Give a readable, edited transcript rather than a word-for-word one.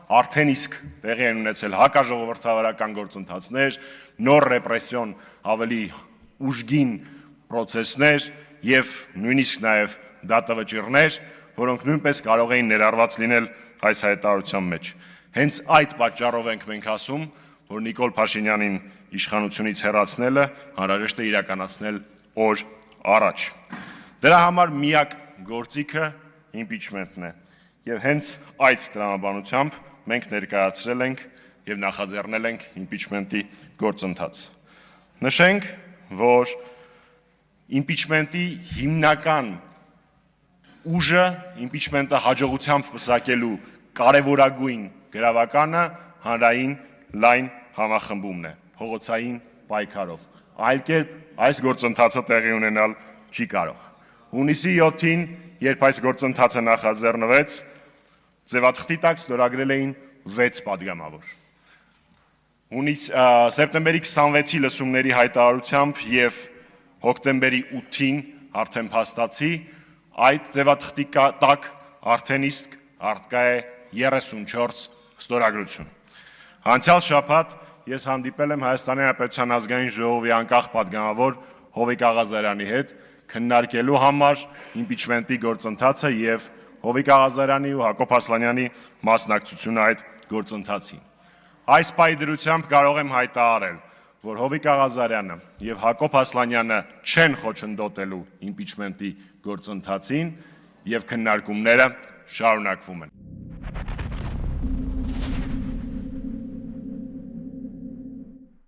արդեն իսկ տեղի են ունեցել հակաժողովրդավարական գործընթացներ, նոր ռեպրեսիոն ավելի ուժգին պրոցեսներ եւ նույնիսկ նաեւ դատավճիռներ, որոնք նույնպես կարող էին ներառված լինել այս հայտարարության մեջ։ Հենց այդ պատճառով ենք մենք ասում, որ Նիկոլ Փաշինյանին իշխանությունից հեռացնելը անհրաժեշտ է իրականացնել օր առաջ։ Դրա համար միակ գործիքը իմպիչմենտն է եւ հենց այդ տրամաբանությամբ մենք ներկայացրել ենք եւ նախաձեռնել ենք իմպիչմենտի գործընթաց։ Նշենք, որ իմպիչմենտի հիմնական ուժը, իմպիչմենտը հաջողությամբ պսակելու կարևորագույն գրավականը հանրային լայն համախմբումն է, փողոցային պայքարով։ Այլ կերպ այս գործընթացը տեղի ունենալ չի կարող։ Հունիսի 7-ին, երբ այս գործընթացը նախաձեռնվեց, ձևաթղթի տակ ստորագրել էին 6 պատգամավոր։ Սեպտեմբերի 26-ի լսումների հայտարարությամբ եւ հոկտեմբերի 8-ին արդեն փաստացի այդ ձևաթղթի տակ արդեն իսկ արտկա է 34 ստորագրություն։ Անցյալ շաբաթ ես հանդիպել եմ Հայաստանի Հանրապետության ազգային ժողովի անկախ պատգամավոր Հովիկ Աղազարյանի հետ քննարկելու համար իմպիչմենտի գործընթացը եւ Հովիկ Աղազարյանի ու Հակոբ Ասլանյանի մասնակցությունը այդ գործընթացին։ Այս պայդրությամբ կարող եմ հայտարարել, որ Հովիկ Աղազարյանը եւ Հակոբ Ասլանյանը չեն խոչընդոտելու իմպիչմենտի գործընթացին եւ քննարկումները շարունակվում են։